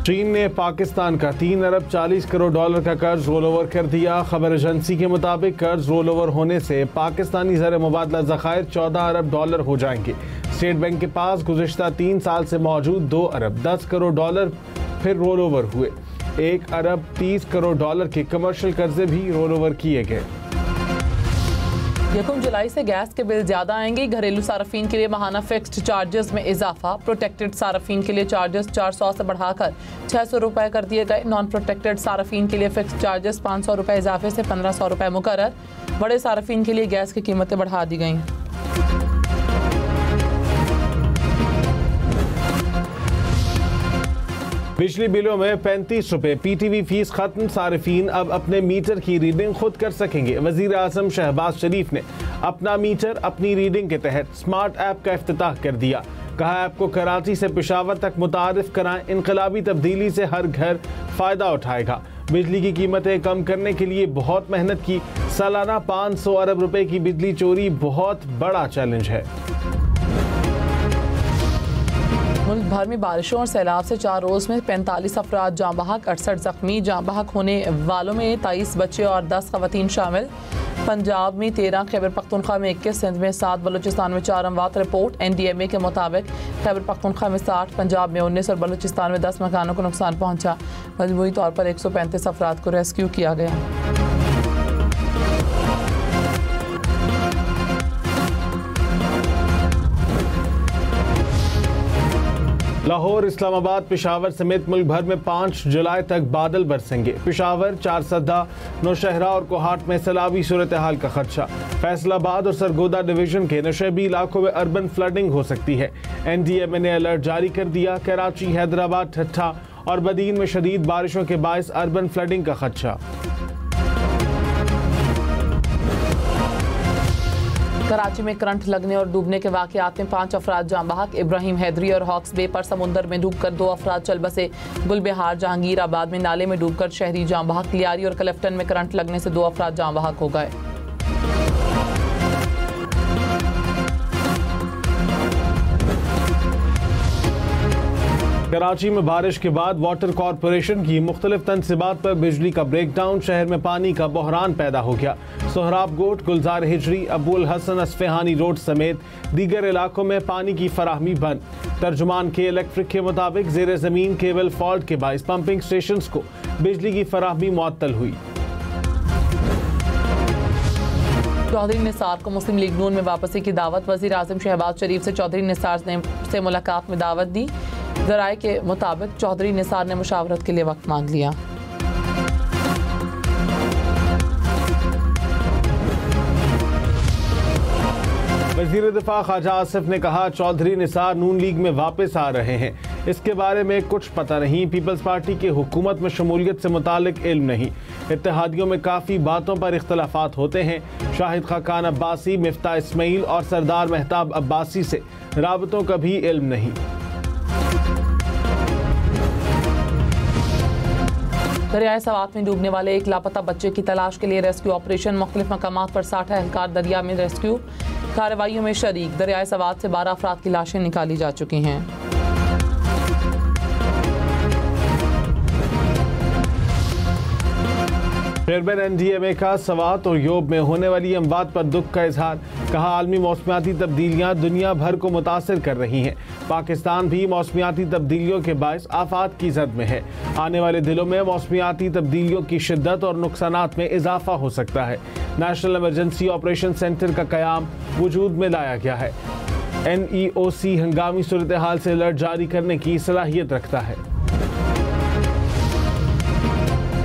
चीन ने पाकिस्तान का 3 अरब 40 करोड़ डॉलर का कर्ज रोल ओवर कर दिया। खबर एजेंसी के मुताबिक कर्ज रोल ओवर होने से पाकिस्तानी ज़र मुबादला ज़खायर 14 अरब डॉलर हो जाएंगे। स्टेट बैंक के पास गुज़िश्ता 3 साल से मौजूद 2 अरब 10 करोड़ डॉलर फिर रोल ओवर हुए। 1 अरब 30 करोड़ डॉलर के कमर्शियल कर्जे भी रोल ओवर किए गए। 1 जुलाई से गैस के बिल ज्यादा आएंगे। घरेलू सार्फिन के लिए माहाना फिक्स्ड चार्जेस में इजाफा। प्रोटेक्टेड सार्फिन के लिए चार्जेस 400 से बढ़ाकर 600 रुपए कर दिए गए। नॉन प्रोटेक्टेड सार्फिन के लिए फिक्स्ड चार्जेस 500 रुपए इजाफे से 1500 रुपए मुकर्रर। बड़े सार्फिन के लिए गैस की कीमतें बढ़ा दी गई। बिजली बिलों में 35 रुपए पीटीवी फीस खत्म। सार्फिन अब अपने मीटर की रीडिंग खुद कर सकेंगे। वजीर आजम शहबाज शरीफ ने अपना मीटर अपनी रीडिंग के तहत स्मार्ट ऐप का इफ्तिताह कर दिया। कहा ऐप को कराची से पेशावर तक मुतारिफ कराएं। इनकलाबी तब्दीली से हर घर फायदा उठाएगा। बिजली की कीमतें कम करने के लिए बहुत मेहनत की। सालाना 500 अरब रुपए की बिजली चोरी बहुत बड़ा चैलेंज है। मुल्क भर में बारिशों और सैलाब से 4 रोज़ में 45 अफराद जाँ बहक, 68 जख्मी। जाँ बहक होने वालों में 23 बच्चे और 10 खवातीन शामिल। पंजाब में 13, खैबर पख्तूनख्वा में 21, सिंध में 7, बलूचिस्तान में 4 अमवात रिपोर्ट। NDMA के मुताबिक खैबर पख्तूनख्वा में 60, पंजाब में 19 और बलूचिस्तान में 10 मकानों को नुकसान पहुँचा। मजमूई तौर पर 135 अफराद को रेस्क्यू किया गया। लाहौर, इस्लामाबाद, पेशावर समेत मुल्क भर में 5 जुलाई तक बादल बरसेंगे। पेशावर, चारसदा, नौशहरा और कोहाट में सैलाबी सूरत हाल का खदशा। फैसलाबाद और सरगोदा डिवीजन के नशेबी इलाकों में अर्बन फ्लडिंग हो सकती है। NDMA ने अलर्ट जारी कर दिया। कराची, हैदराबाद, ठट्ठा और बदीन में शदीद बारिशों के बायस अर्बन फ्लडिंग का खदशा। कराची में करंट लगने और डूबने के वाकयात में 5 अफराद जाँ बहक। इब्राहिम हैदरी और हॉक्स बे पर समुंदर में डूबकर 2 अफराद चल बसे। गुलबिहार, जहांगीर आबाद में नाले में डूबकर शहरी जाँ बहक। लियारी और क्लिफ्टन में करंट लगने से 2 अफराद जाँ बहक हो गए। कराची में बारिश के बाद वाटर कॉरपोरेशन की मुख्तलिफ तनसीबात पर बिजली का ब्रेकडाउन। शहर में पानी का बहरान पैदा हो गया। सोहराब गोट, गुलजार हिजरी, अबुल हसन अस्फहानी रोड समेत दीगर इलाकों में पानी की फराहमी बंद। तर्जुमान के इलेक्ट्रिक के मुताबिक जेर जमीन केबल फॉल्ट के बायस पंपिंग स्टेशन को बिजली की फराहमी मुअत्तल हुई। चौधरी निसार को मुस्लिम लीग नून में वापसी की दावत। वजीर आजम शहबाज शरीफ से चौधरी निसार से मुलाकात में दावत दी। ज़राए के मुताबिक चौधरी निसार ने मुशावरत के लिए वक्त मांग लिया। वज़ीर दिफा ख्वाजा आसिफ ने कहा चौधरी निसार नून लीग में वापस आ रहे हैं। इसके बारे में कुछ पता नहीं। पीपल्स पार्टी की हुकूमत में शमूलियत से मुतालिक इल्म नहीं। इत्तेहादियों में काफ़ी बातों पर इख्तलाफात होते हैं। शाहिद खाकान अब्बासी, मिफ्ता इस्माइल और सरदार महताब अब्बासी से राबतों का भी इल्म नहीं। दरियाए सवात में डूबने वाले एक लापता बच्चे की तलाश के लिए रेस्क्यू ऑपरेशन। मुख्तलिफ मकामात पर 60 एहलकार दरिया में रेस्क्यू कार्रवाइयों में शरीक। दरियाए सवात से 12 अफराद की लाशें निकाली जा चुकी हैं। चेयरमैन NDMA का सवात और योब में होने वाली अमवात पर दुख का इजहार। कहा आलमी मौसमियाती तब्दीलियां दुनिया भर को मुतासर कर रही हैं। पाकिस्तान भी मौसमियाती तब्दीलियों के बायस आफात की जद में है। आने वाले दिनों में मौसमियाती तब्दीलियों की शिद्दत और नुकसानात में इजाफा हो सकता है। नेशनल इमरजेंसी ऑपरेशन सेंटर का क़याम वजूद में लाया गया है। NEOC हंगामी सूरत हाल से अलर्ट जारी करने की सलाहियत रखता है।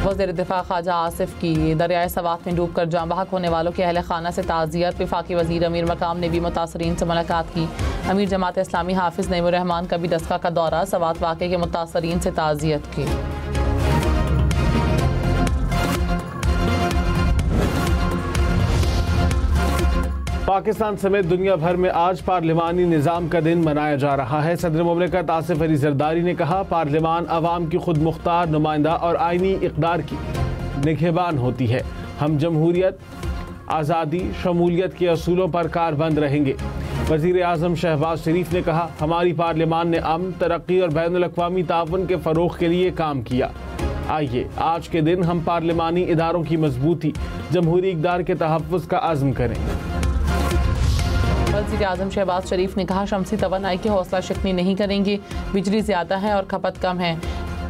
वज़ीर दिफा ख्वाजा आसिफ की दरियाए सवात में डूबकर जाँ बहक होने वालों के अहल खाना से ताज़ियत। वफाकी वज़ीर अमीर मकाम ने भी मुतासरीन से मुलाकात की। अमीर जमात इस्लामी हाफिज़ नईमुर रहमान का भी दस्का का दौरा। सवात वाक़े के मुतासरीन से ताज़ियत की। पाकिस्तान समेत दुनिया भर में आज पार्लिमानी निज़ाम का दिन मनाया जा रहा है। सदर मुमलिकत आसिफ अली जरदारी ने कहा पार्लिमान अवाम की खुद मुख्तार नुमाइंदा और आइनी इक़दार की निगहबान होती है। हम जमहूरियत, आज़ादी, शमूलियत के असूलों पर कारबंद रहेंगे। वज़ीर आज़म शहबाज शरीफ ने कहा, हमारी पार्लियामान ने अमन, तरक्की और बैनुल अक़वामी ताउन के फ़रोग़ के लिए काम किया। आइए आज के दिन हम पार्लिमानी इदारों की मजबूती, जमहूरी इक़दार के तहफ़्फ़ुज़ का अज़्म करें। वज़ीर आज़म शहबाज शरीफ ने कहा, शमसी तवानाई की हौसला शिकनी नहीं करेंगे, बिजली ज़्यादा है और खपत कम है।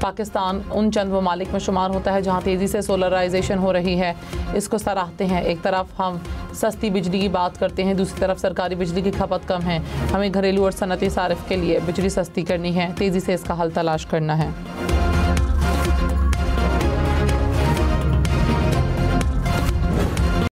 पाकिस्तान उन चंद ममालिक में शुमार होता है जहाँ तेज़ी से सोलराइजेशन हो रही है, इसको सराहते हैं। एक तरफ हम सस्ती बिजली की बात करते हैं, दूसरी तरफ सरकारी बिजली की खपत कम है। हमें घरेलू और सनती सारिफ के लिए बिजली सस्ती करनी है, तेज़ी से इसका हल तलाश करना है।